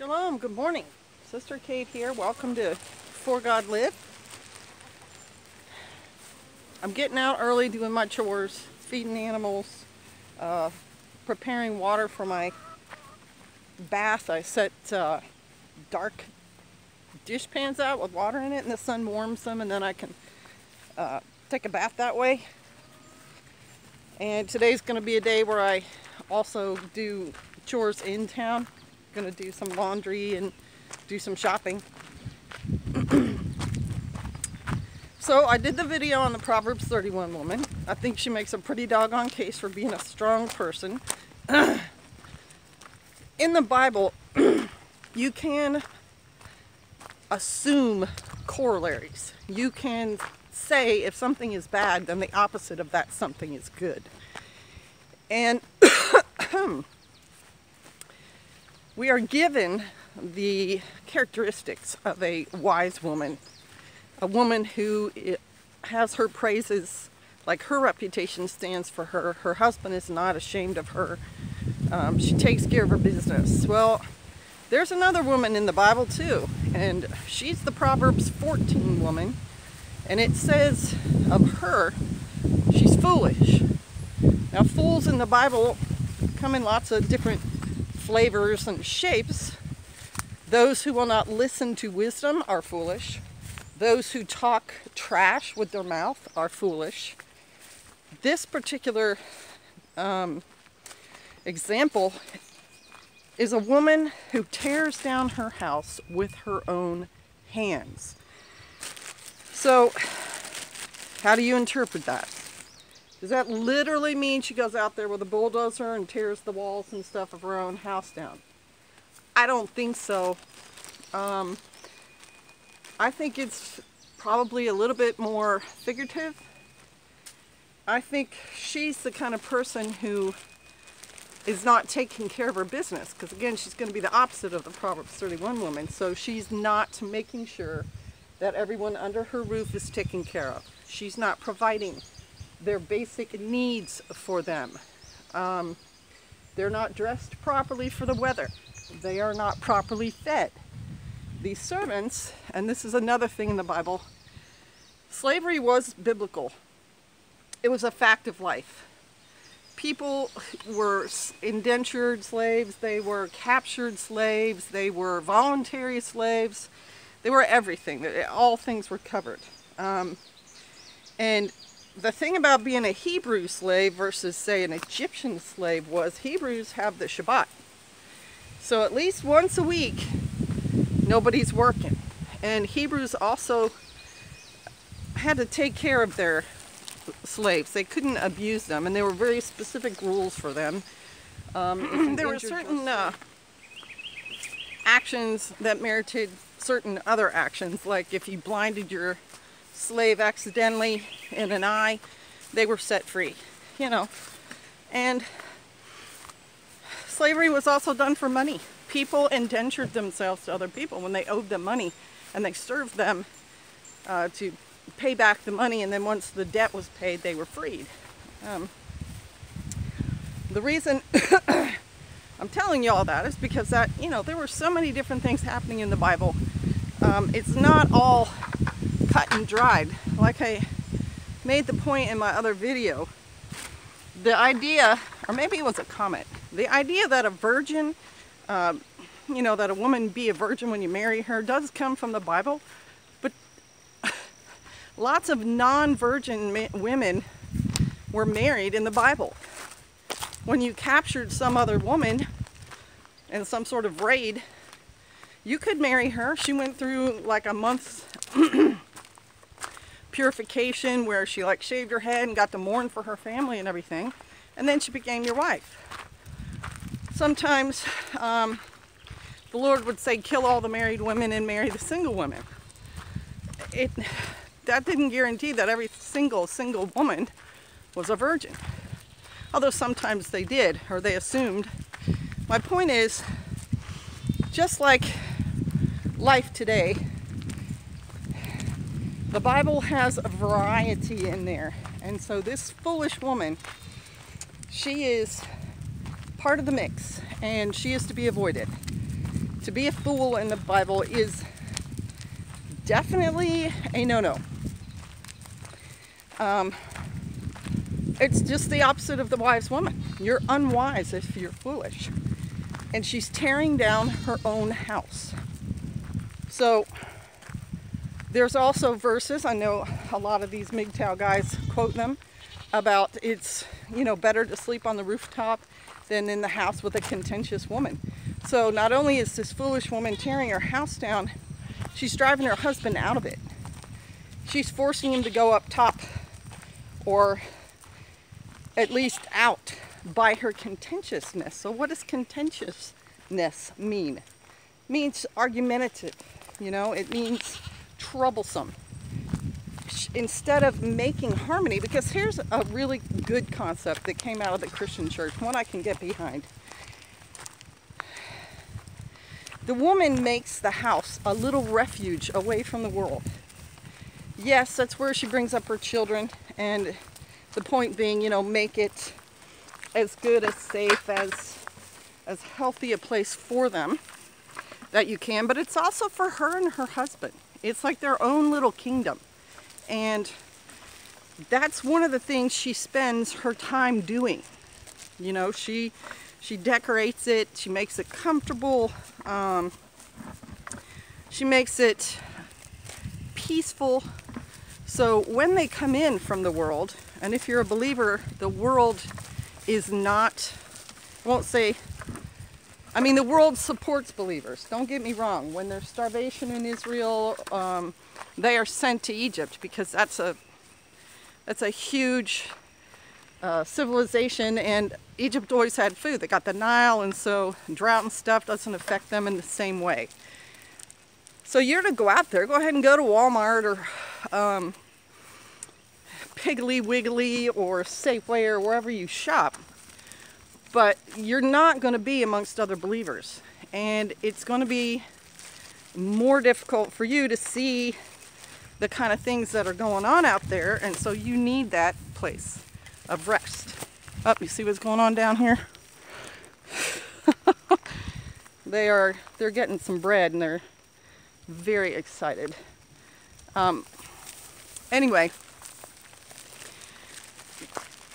Shalom, good morning. Sister Kate here. Welcome to For God Live. I'm getting out early doing my chores, feeding animals, preparing water for my bath. I set dark dish pans out with water in it and the sun warms them, and then I can take a bath that way. And today's going to be a day where I also do chores in town. Going to do some laundry and do some shopping. So I did the video on the Proverbs 31 woman. I think she makes a pretty doggone case for being a strong person. In the Bible, you can assume corollaries. You can say if something is bad, then the opposite of that something is good. And we are given the characteristics of a wise woman, a woman who has her praises, like her reputation stands for her. Her husband is not ashamed of her. She takes care of her business. Well, there's another woman in the Bible too, and she's the Proverbs 14 woman, and it says of her, she's foolish. Now, fools in the Bible come in lots of different flavors and shapes. Those who will not listen to wisdom are foolish. Those who talk trash with their mouth are foolish. This particular example is a woman who tears down her house with her own hands. So, how do you interpret that? Does that literally mean she goes out there with a bulldozer and tears the walls and stuff of her own house down? I don't think so. I think it's probably a little bit more figurative. I think she's the kind of person who is not taking care of her business, because again, she's going to be the opposite of the Proverbs 31 woman. So she's not making sure that everyone under her roof is taken care of. She's not providing their basic needs for them. They're not dressed properly for the weather. They are not properly fed. These servants, and this is another thing in the Bible, slavery was biblical. It was a fact of life. People were indentured slaves, they were captured slaves, they were voluntary slaves, they were everything. All things were covered. And the thing about being a Hebrew slave versus, say, an Egyptian slave was Hebrews have the Shabbat. So at least once a week, nobody's working. And Hebrews also had to take care of their slaves. They couldn't abuse them, and there were very specific rules for them. There were certain actions that merited certain other actions, like if you blinded your slave accidentally in an eye, they were set free, you know. And slavery was also done for money. People indentured themselves to other people when they owed them money, and they served them to pay back the money, and then once the debt was paid, they were freed. The reason I'm telling you all that is because that, you know, there were so many different things happening in the Bible. It's not all cut and dried. Like I made the point in my other video, the idea, or maybe it was a comment, the idea that a virgin, you know, that a woman be a virgin when you marry her does come from the Bible, but lots of non-virgin women were married in the Bible. When you captured some other woman in some sort of raid, you could marry her. She went through like a month's purification where she like shaved her head and got to mourn for her family and everything, and then she became your wife. Sometimes the Lord would say kill all the married women and marry the single women. That didn't guarantee that every single woman was a virgin, although sometimes they did, or they assumed. My point is, just like life today, the Bible has a variety in there. And so this foolish woman, she is part of the mix, and she is to be avoided. To be a fool in the Bible is definitely a no-no. It's just the opposite of the wise woman. You're unwise if you're foolish. And she's tearing down her own house. So there's also verses, I know a lot of these MGTOW guys quote them, about it's, better to sleep on the rooftop than in the house with a contentious woman. So not only is this foolish woman tearing her house down, she's driving her husband out of it. She's forcing him to go up top, or at least out, by her contentiousness. So what does contentiousness mean? It means argumentative, it means troublesome. Instead of making harmony, because here's a really good concept that came out of the Christian church, one I can get behind. The woman makes the house a little refuge away from the world. Yes, that's where she brings up her children, and the point being, make it as good, as safe, as healthy a place for them that you can, but it's also for her and her husband. It's like their own little kingdom. And that's one of the things she spends her time doing. She decorates it, she makes it comfortable, she makes it peaceful. So when they come in from the world, and if you're a believer, the world is not, I won't say, the world supports believers. Don't get me wrong. When there's starvation in Israel, they are sent to Egypt, because that's a huge civilization, and Egypt always had food. They got the Nile, and so drought and stuff doesn't affect them in the same way. So you're to go out there, go ahead and go to Walmart or Piggly Wiggly or Safeway or wherever you shop. But you're not going to be amongst other believers. And it's going to be more difficult for you to see the kind of things that are going on out there. And so you need that place of rest. Oh, you see what's going on down here? They're getting some bread, and they're very excited. Anyway,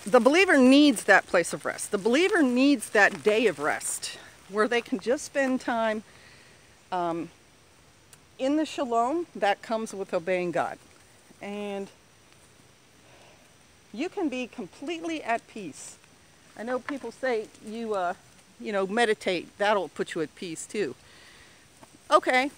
the believer needs that place of rest. The believer needs that day of rest where they can just spend time in the shalom that comes with obeying God. And you can be completely at peace. I know people say meditate, that'll put you at peace too. Okay.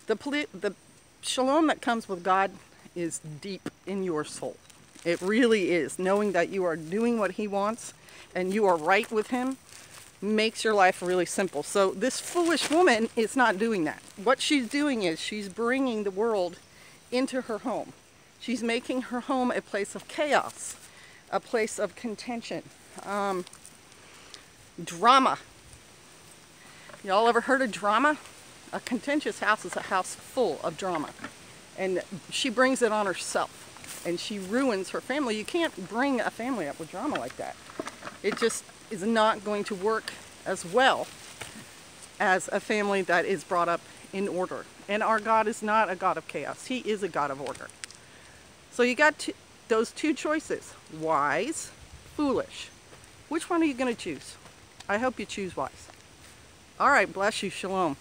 The shalom that comes with God is deep in your soul. It really is. Knowing that you are doing what He wants and you are right with Him makes your life really simple. So this foolish woman is not doing that. What she's doing is she's bringing the world into her home. She's making her home a place of chaos, a place of contention, drama. Y'all ever heard of drama? A contentious house is a house full of drama. And she brings it on herself. And she ruins her family. You can't bring a family up with drama like that. It just is not going to work as well as a family that is brought up in order. And our God is not a God of chaos. He is a God of order. So you got those two choices. Wise, foolish. Which one are you going to choose? I hope you choose wise. All right, bless you. Shalom.